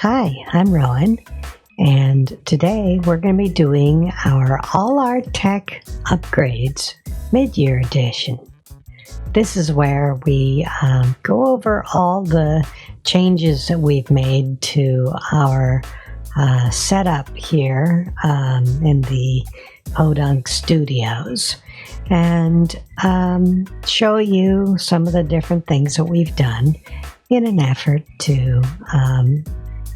Hi, I'm Rowan, and today we're going to be doing all our tech upgrades mid-year edition. This is where we go over all the changes that we've made to our setup here in the Podunk Studios and show you some of the different things that we've done in an effort to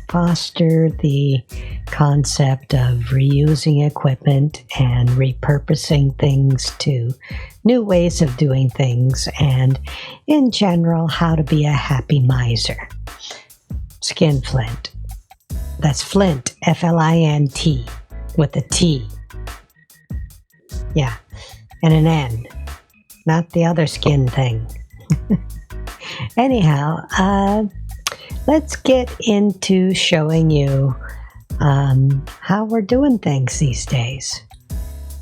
foster the concept of reusing equipment and repurposing things to new ways of doing things, and in general, how to be a happy miser. Skinflint. That's Flint, F-L-I-N-T, with a T. Yeah, and an N, not the other skin thing. Anyhow, let's get into showing you how we're doing things these days.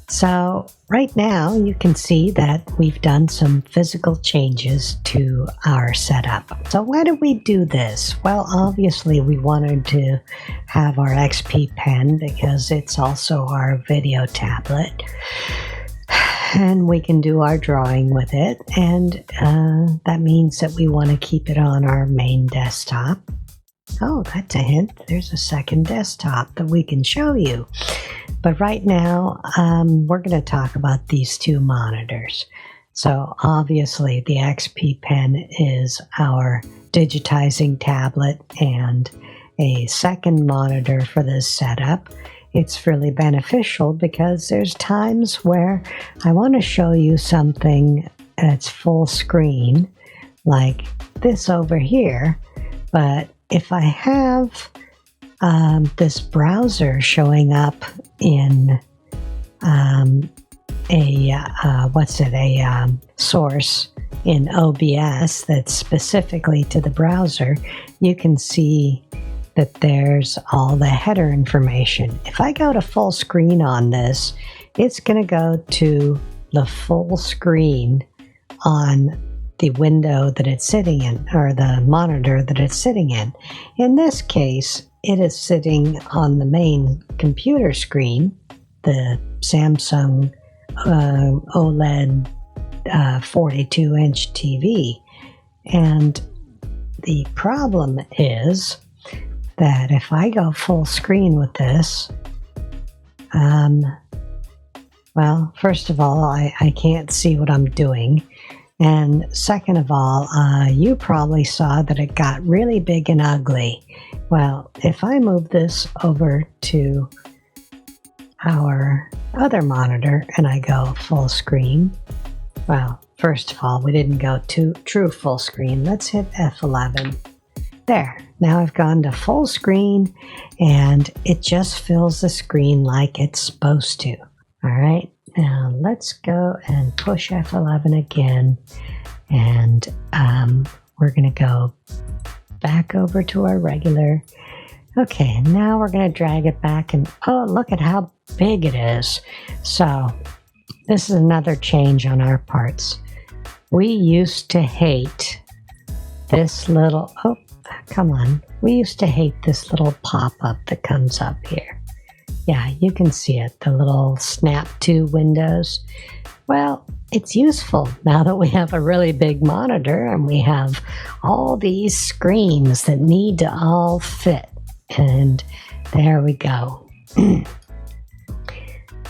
So right now you can see that we've done some physical changes to our setup. So why did we do this? Well, obviously we wanted to have our XP pen because it's also our video tablet. And we can do our drawing with it, and that means that we want to keep it on our main desktop. Oh, that's a hint. There's a second desktop that we can show you. But right now, we're going to talk about these two monitors. So obviously, the XP Pen is our digitizing tablet and a second monitor for this setup. It's really beneficial because there's times where I want to show you something that's full screen, like this over here, but if I have this browser showing up in a source in OBS that's specifically to the browser, you can see that there's all the header information. If I go to full screen on this, it's going to go to the full screen on the window that it's sitting in, or the monitor that it's sitting in. In this case, it is sitting on the main computer screen, the Samsung OLED 42-inch TV. And the problem is that if I go full screen with this, well, first of all, I can't see what I'm doing. And second of all, you probably saw that it got really big and ugly. Well, if I move this over to our other monitor and I go full screen, well, first of all, we didn't go to true full screen. Let's hit F11. There, now I've gone to full screen and it just fills the screen like it's supposed to. All right, now let's go and push F11 again, and we're going to go back over to our regular. Okay, now we're going to drag it back, and oh, look at how big it is. So this is another change on our parts. We used to hate this little, oh, come on. We used to hate this little pop-up that comes up here. Yeah, you can see it, the little snap to windows. Well, it's useful now that we have a really big monitor and we have all these screens that need to all fit. And there we go.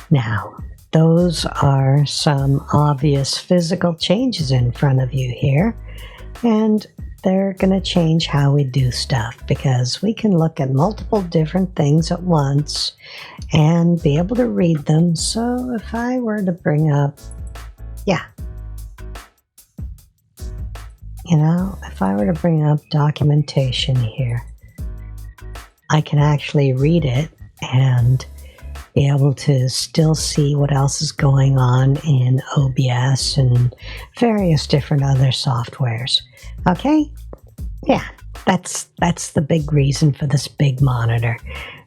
Now, those are some obvious physical changes in front of you here. And they're going to change how we do stuff, because we can look at multiple different things at once and be able to read them. So if I were to bring up, if I were to bring up documentation here, I can actually read it and be able to still see what else is going on in OBS and various different other softwares. Okay? Yeah, that's the big reason for this big monitor.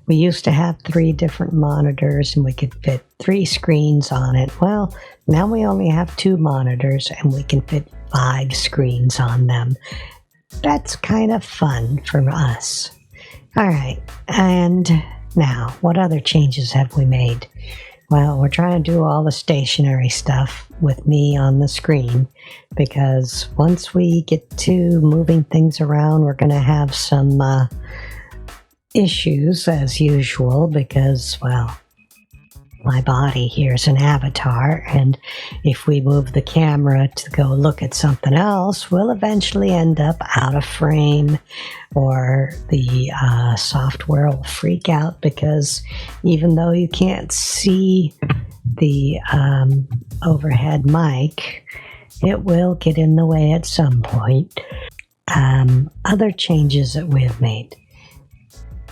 We used to have 3 different monitors and we could fit 3 screens on it. Well, now we only have 2 monitors and we can fit 5 screens on them. That's kind of fun for us. All right, and now, what other changes have we made? Well, we're trying to do all the stationary stuff with me on the screen, because once we get to moving things around, we're going to have some issues as usual, because, well, my body here is an avatar, and if we move the camera to go look at something else, we'll eventually end up out of frame, or the software will freak out, because even though you can't see the overhead mic, it will get in the way at some point. Other changes that we have made.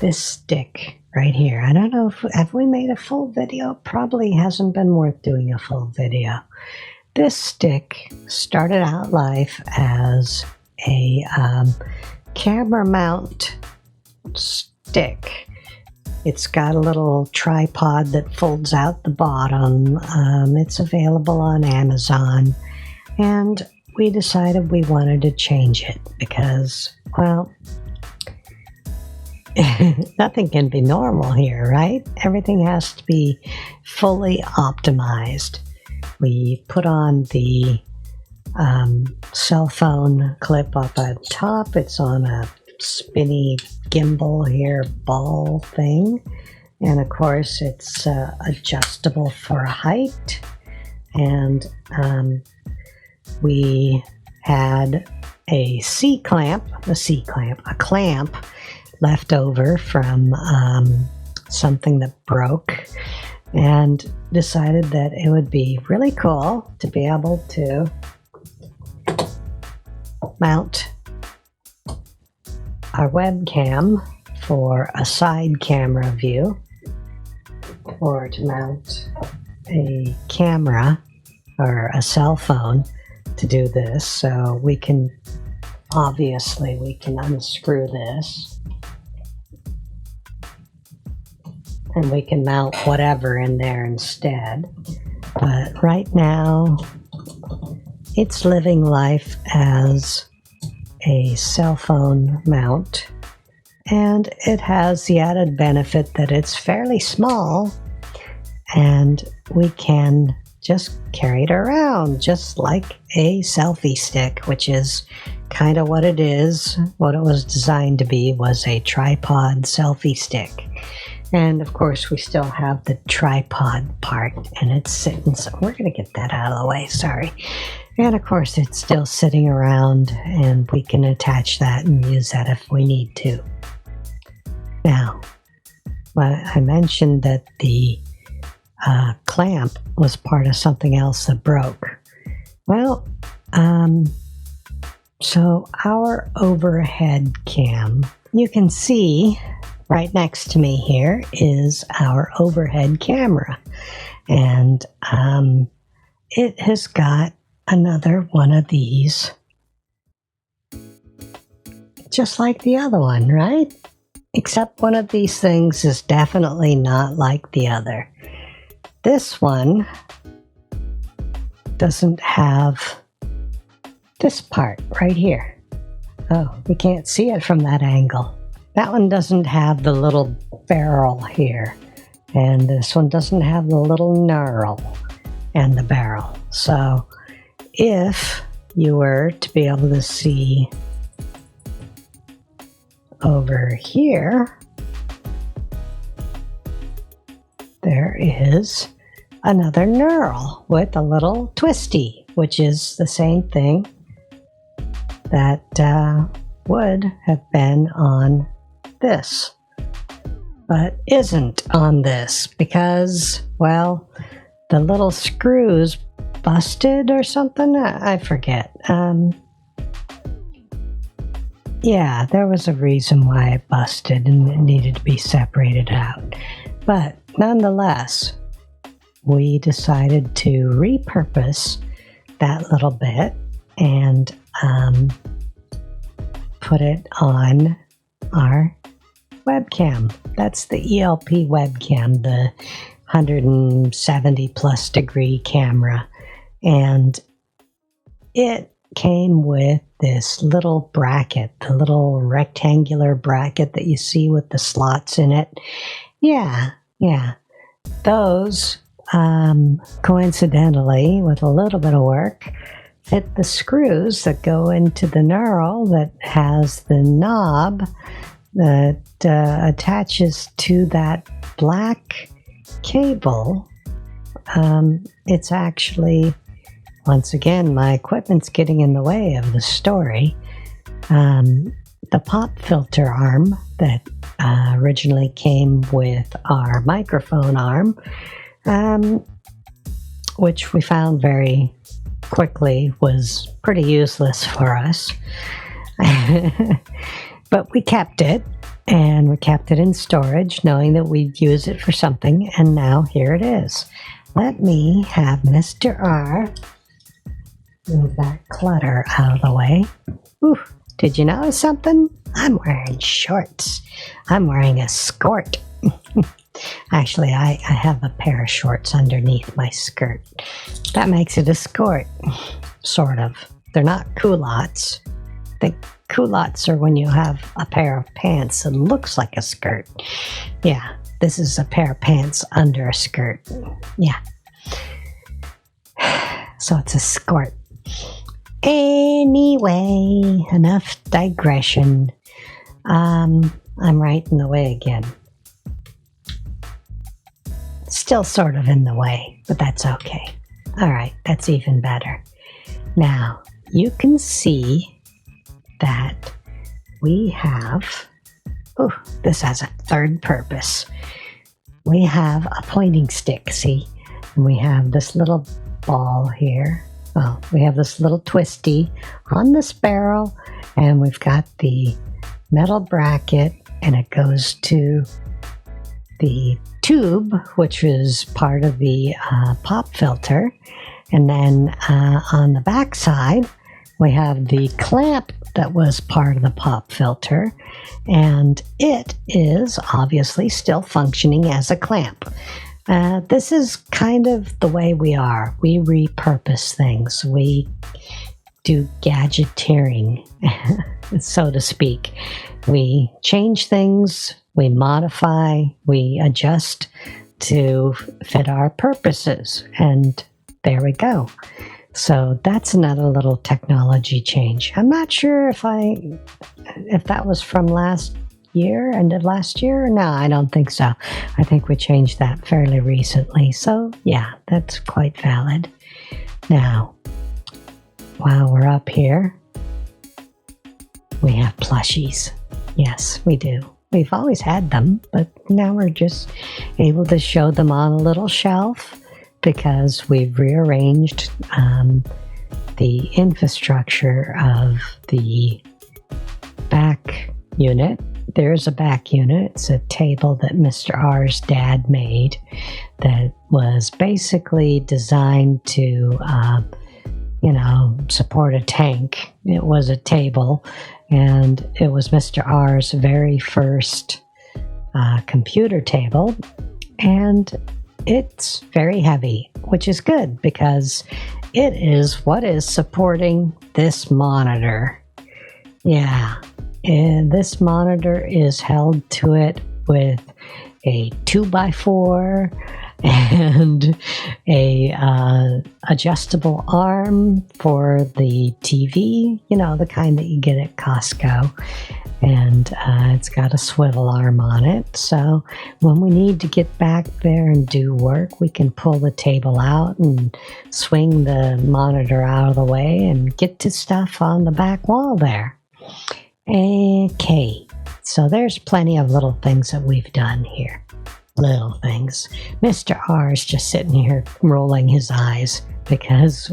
This stick right here. I don't know if have we made a full video? Probably hasn't been worth doing a full video. This stick started out life as a camera mount stick. It's got a little tripod that folds out the bottom. It's available on Amazon, and we decided we wanted to change it because, well, nothing can be normal here, right? Everything has to be fully optimized. We put on the cell phone clip up at top. It's on a spinny gimbal here, ball thing. And of course, it's adjustable for height. And we had a clamp left over from something that broke, and decided that it would be really cool to be able to mount our webcam for a side camera view, or to mount a camera or a cell phone to do this. So we can unscrew this, and we can mount whatever in there instead. But right now, it's living life as a cell phone mount, and it has the added benefit that it's fairly small, and we can just carry it around just like a selfie stick, which is kind of what it is. What it was designed to be was a tripod selfie stick. And of course, we still have the tripod part, and it's sitting, so we're going to get that out of the way, sorry. And of course, it's still sitting around, and we can attach that and use that if we need to. Now, I mentioned that the clamp was part of something else that broke. Well, so our overhead cam, you can see right next to me here is our overhead camera, and it has got another one of these, just like the other one, right? Except one of these things is definitely not like the other. This one doesn't have this part right here. Oh, we can't see it from that angle. That one doesn't have the little barrel here, and this one doesn't have the little knurl and the barrel. So if you were to be able to see over here, there is another knurl with a little twisty, which is the same thing that would have been on this, but isn't on this because, well, the little screws busted or something. I forget. Yeah, there was a reason why it busted and it needed to be separated out. But nonetheless, we decided to repurpose that little bit and put it on our webcam. That's the ELP webcam, the 170 plus degree camera. And it came with this little bracket, the little rectangular bracket that you see with the slots in it. Yeah. Those, coincidentally, with a little bit of work, fit the screws that go into the knurl that has the knob that attaches to that black cable. It's actually, once again, my equipment's getting in the way of the story. The pop filter arm that originally came with our microphone arm, which we found very quickly was pretty useless for us. But we kept it, and we kept it in storage, knowing that we'd use it for something, and now here it is. Let me have Mr. R move that clutter out of the way. Ooh, did you notice something? I'm wearing shorts. I'm wearing a skirt. Actually, I have a pair of shorts underneath my skirt. That makes it a skirt, sort of. They're not culottes. I think culottes are when you have a pair of pants that looks like a skirt. Yeah, this is a pair of pants under a skirt. Yeah. So it's a skirt. Anyway, enough digression. I'm right in the way again. Still sort of in the way, but that's okay. All right, that's even better. Now, you can see that we have, this has a third purpose. We have a pointing stick, see? And we have this little ball here. Well, we have this little twisty on this barrel, and we've got the metal bracket, and it goes to the tube, which is part of the pop filter. And then on the back side, we have the clamp that was part of the pop filter, and it is obviously still functioning as a clamp. This is kind of the way we are. We repurpose things. We do gadgeteering, so to speak. We change things, we modify, we adjust to fit our purposes, and there we go. So that's another little technology change. I'm not sure if that was from last year, end of last year. No, I don't think so. I think we changed that fairly recently. So yeah, that's quite valid. Now, while we're up here, we have plushies. Yes, we do. We've always had them, but now we're just able to show them on a little shelf because we've rearranged the infrastructure of the back unit. There's a back unit. It's a table that Mr. R's dad made that was basically designed to, support a tank. It was a table, and it was Mr. R's very first computer table, and it's very heavy, which is good because it is what is supporting this monitor. Yeah, and this monitor is held to it with a 2x4 and a adjustable arm for the TV, the kind that you get at Costco. And it's got a swivel arm on it. So when we need to get back there and do work, we can pull the table out and swing the monitor out of the way and get to stuff on the back wall there. Okay, so there's plenty of little things that we've done here. Little things. Mr. R is just sitting here rolling his eyes because,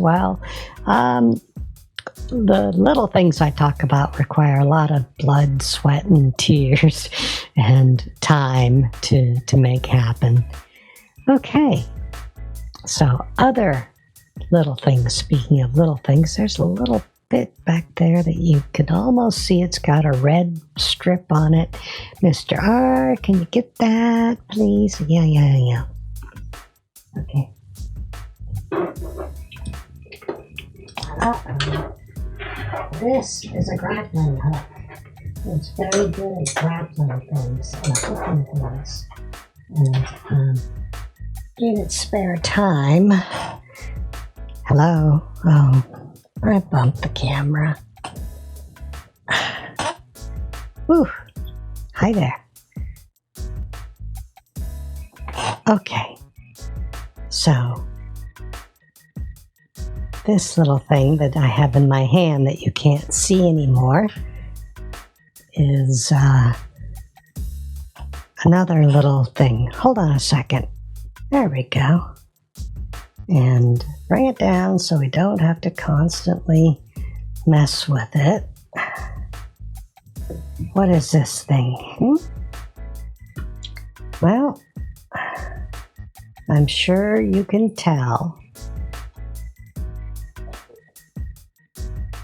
the little things I talk about require a lot of blood, sweat, and tears and time to make happen. Okay, so other little things. Speaking of little things, there's a little bit back there that you could almost see. It's got a red strip on it. Mr. R, can you get that, please? Yeah. Okay. This is a grappling hook. It's very good at grappling things and hooking things. And in its spare time, hello. Oh, I bumped the camera. Whew. Hi there. Okay. So, this little thing that I have in my hand that you can't see anymore is another little thing. Hold on a second. There we go. And bring it down so we don't have to constantly mess with it. What is this thing? Well, I'm sure you can tell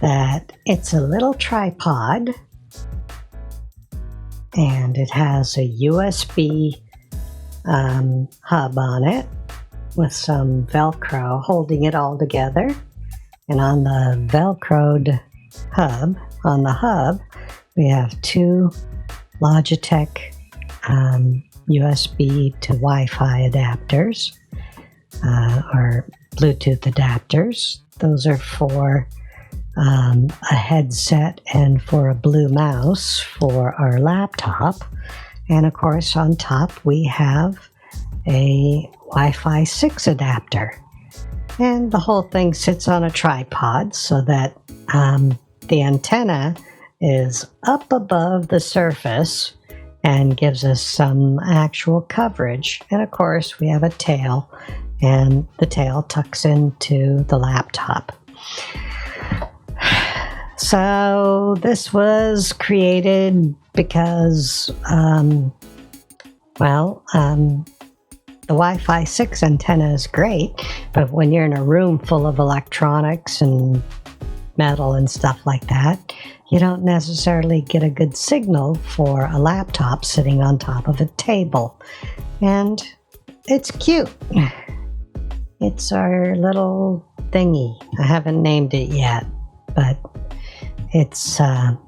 that it's a little tripod, and it has a USB hub on it with some Velcro holding it all together. And on the Velcroed hub, we have two Logitech USB to Wi-Fi adapters, or Bluetooth adapters. Those are for a headset and for a blue mouse for our laptop. And of course, on top we have a Wi-Fi 6 adapter. And the whole thing sits on a tripod so that the antenna is up above the surface and gives us some actual coverage. And of course, we have a tail, and the tail tucks into the laptop. So this was created because, the Wi-Fi 6 antenna is great, but when you're in a room full of electronics and metal and stuff like that, you don't necessarily get a good signal for a laptop sitting on top of a table. And it's cute. It's our little thingy. I haven't named it yet, but it's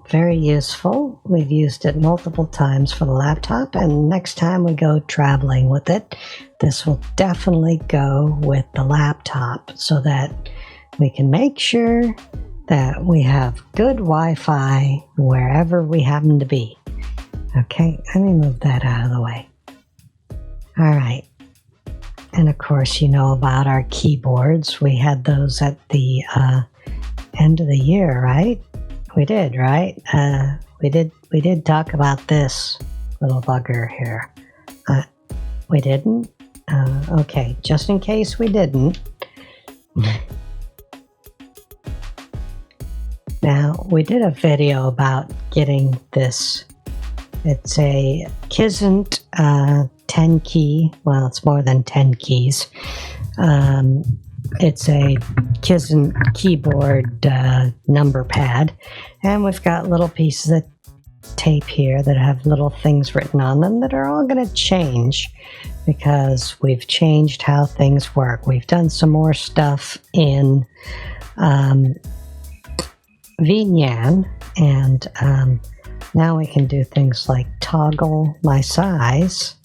very useful. We've used it multiple times for the laptop, and next time we go traveling with it, this will definitely go with the laptop so that we can make sure that we have good Wi-Fi wherever we happen to be. Okay, let me move that out of the way. All right. And of course, you know about our keyboards. We had those at the end of the year, right? We did, right? We did talk about this little bugger here. We didn't? Okay, just in case we didn't. Now, we did a video about getting this. It's a Kizant 10 key. Well, it's more than 10 keys. It's a Kizant keyboard number pad. And we've got little pieces of tape here that have little things written on them that are all going to change because we've changed how things work. We've done some more stuff in VNyan, and now we can do things like toggle my size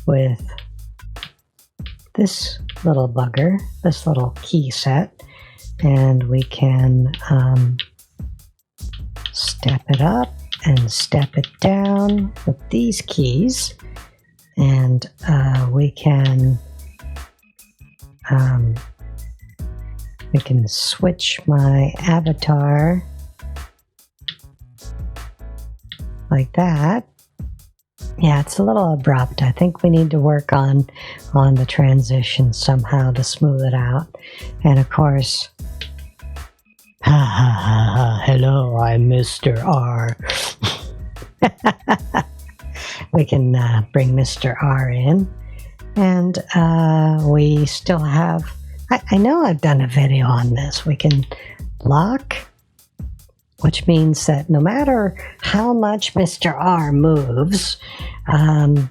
with this little bugger, this little key set, and we can step it up and step it down with these keys, and we can switch my avatar like that. Yeah, it's a little abrupt. I think we need to work on the transition somehow to smooth it out. And of course, hello, I'm Mr. R. We can bring Mr. R in. And we still have, I know I've done a video on this. We can lock, which means that no matter how much Mr. R moves, I'm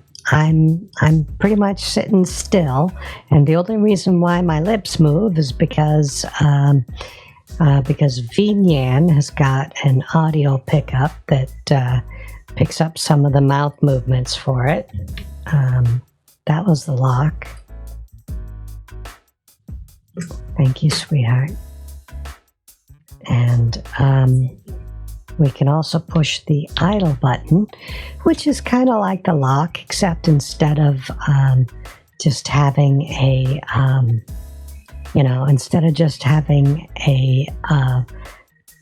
pretty much sitting still. And the only reason why my lips move is because because VNyan has got an audio pickup that picks up some of the mouth movements for it. That was the lock. Thank you, sweetheart. And we can also push the idle button, which is kind of like the lock, except instead of just having a,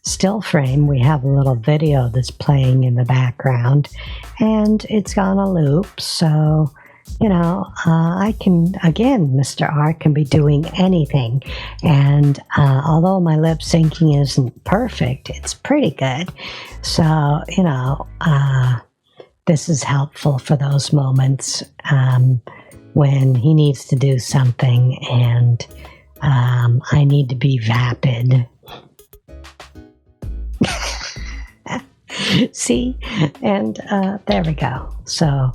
still frame, we have a little video that's playing in the background, and it's on a loop. So, I can, again, Mr. R can be doing anything. And although my lip syncing isn't perfect, it's pretty good. So, this is helpful for those moments when he needs to do something and I need to be vapid. See? And there we go. So,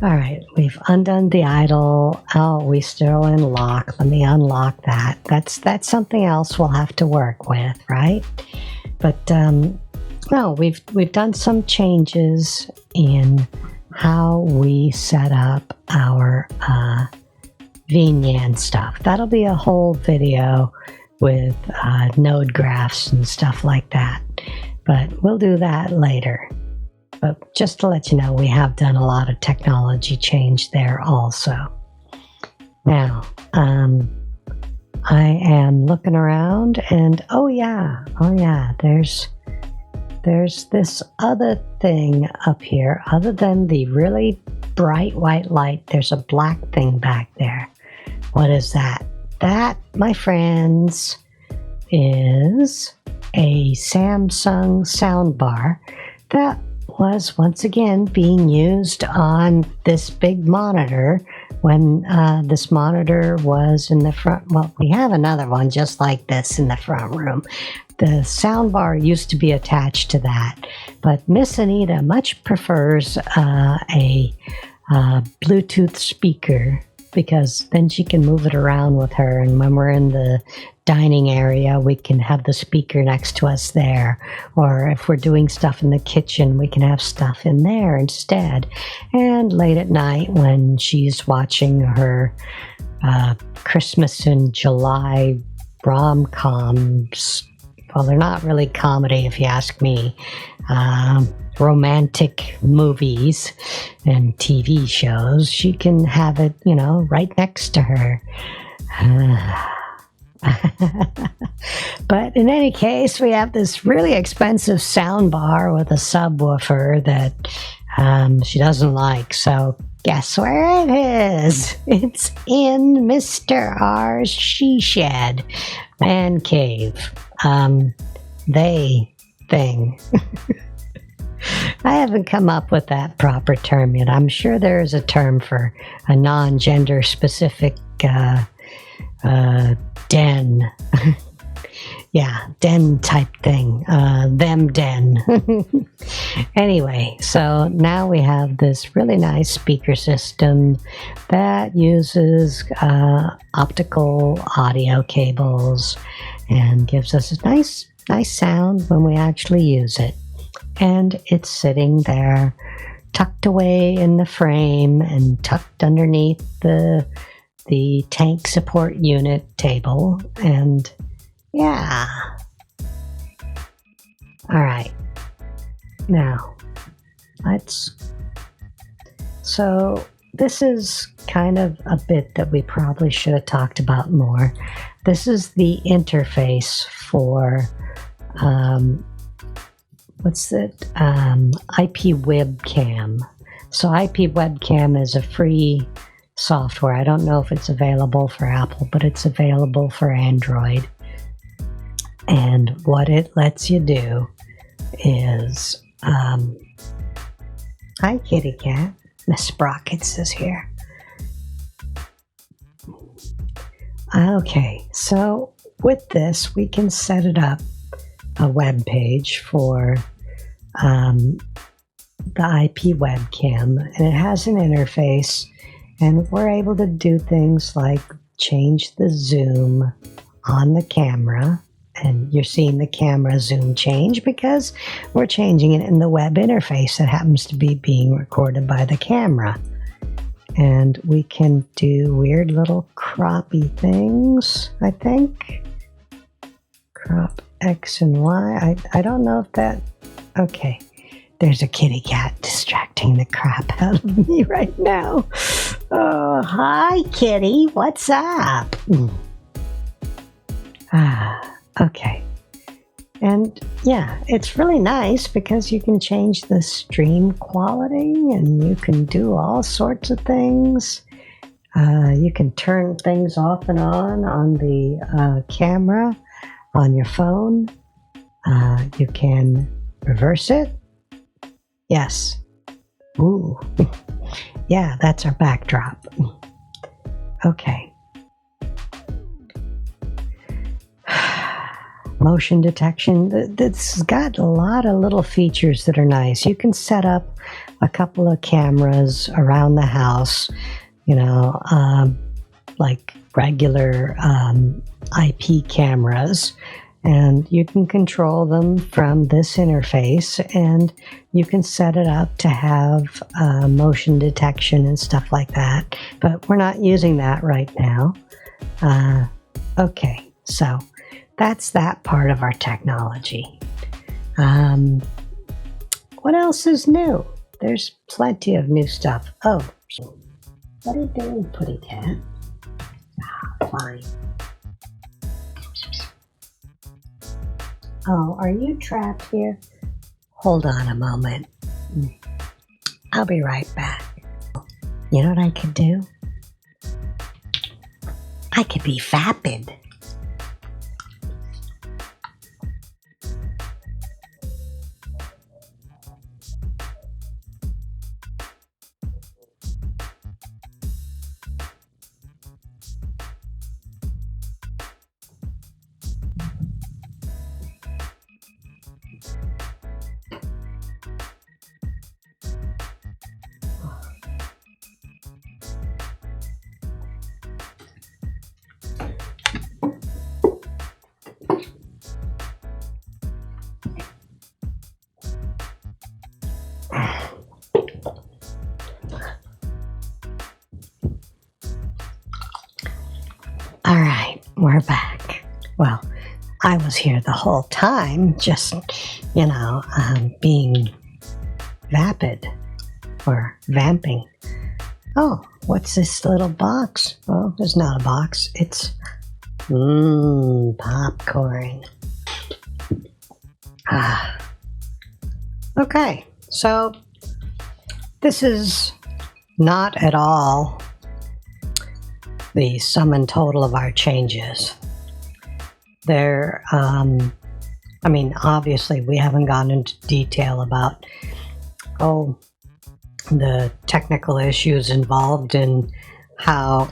all right, we've undone the idle. Oh, we still in lock. Let me unlock that. That's something else we'll have to work with, right? But no, we've done some changes in how we set up our VNyan stuff. That'll be a whole video with node graphs and stuff like that. But we'll do that later. But just to let you know, we have done a lot of technology change there also. Now, I am looking around and oh yeah, there's this other thing up here. Other than the really bright white light, there's a black thing back there. What is that? That, my friends, is a Samsung soundbar that was once again being used on this big monitor when this monitor was in the front. Well, we have another one just like this in the front room. The soundbar used to be attached to that, but Miss Anita much prefers a Bluetooth speaker, because then she can move it around with her, and when we're in the dining area, we can have the speaker next to us there, or if we're doing stuff in the kitchen, we can have stuff in there instead. And late at night when she's watching her Christmas in July rom-coms, well, they're not really comedy if you ask me, romantic movies and TV shows, she can have it, right next to her. But in any case, we have this really expensive sound bar with a subwoofer that she doesn't like. So guess where it is? It's in Mr. R's she shed, man cave, thing. I haven't come up with that proper term yet. I'm sure there is a term for a non-gender specific den. Yeah, den type thing. Them den. Anyway, so now we have this really nice speaker system that uses optical audio cables and gives us a nice sound when we actually use it. And it's sitting there tucked away in the frame and tucked underneath the tank support unit table. And yeah. All right. Now, so this is kind of a bit that we probably should have talked about more. This is the interface for IP webcam. So IP webcam is a free software. I don't know if it's available for Apple, but it's available for Android. And what it lets you do is, hi kitty cat, Miss Sprockets is here. Okay, so with this, we can set it up a web page for the IP webcam, and it has an interface, and we're able to do things like change the zoom on the camera and you're seeing the camera zoom change because we're changing it in the web interface that happens to be being recorded by the camera. And we can do weird little croppy things, I think. Crop X and Y. I don't know if that... Okay. There's a kitty cat distracting the crap out of me right now. Oh, hi, kitty. What's up? Okay. And yeah, it's really nice because you can change the stream quality and you can do all sorts of things. You can turn things off and on the camera, on your phone. You can reverse it. Yes. Ooh. Yeah, that's our backdrop. Okay. Motion detection. This has got a lot of little features that are nice. You can set up a couple of cameras around the house, like regular IP cameras, and you can control them from this interface, and you can set it up to have motion detection and stuff like that, but we're not using that right now. Okay, so that's that part of our technology. What else is new? There's plenty of new stuff. Oh, what are you doing, Putty Cat? Fine. Oh, are you trapped here? Hold on a moment. I'll be right back. You know what I could do? I could be vapid. All right, we're back. Well, I was here the whole time, just, being vapid or vamping. Oh, what's this little box? Well, it's not a box. It's popcorn. Okay, so this is not at all the sum and total of our changes. There, obviously we haven't gone into detail about, the technical issues involved in how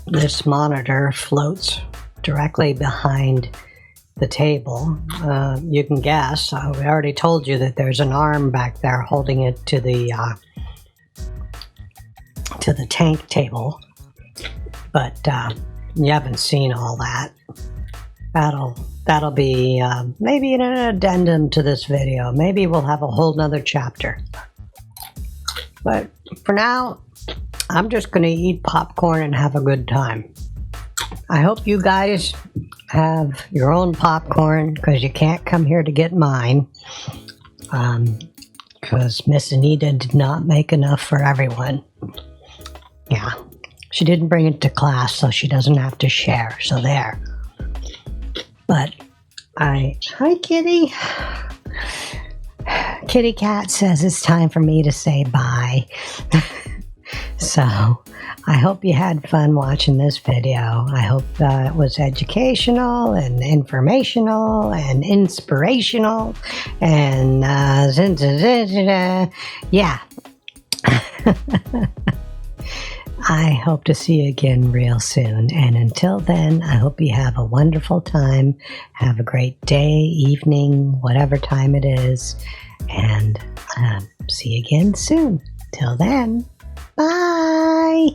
this monitor floats directly behind the table. You can guess, we already told you that there's an arm back there holding it to the tank table. But you haven't seen all that. That'll be maybe an addendum to this video. Maybe we'll have a whole nother chapter. But for now, I'm just going to eat popcorn and have a good time. I hope you guys have your own popcorn, because you can't come here to get mine. Because Miss Anita did not make enough for everyone. Yeah. She didn't bring it to class, so she doesn't have to share. So there. But hi, Kitty. Kitty Cat says it's time for me to say bye. So I hope you had fun watching this video. I hope it was educational and informational and inspirational. And yeah. I hope to see you again real soon. And until then, I hope you have a wonderful time. Have a great day, evening, whatever time it is. And see you again soon. Till then, bye.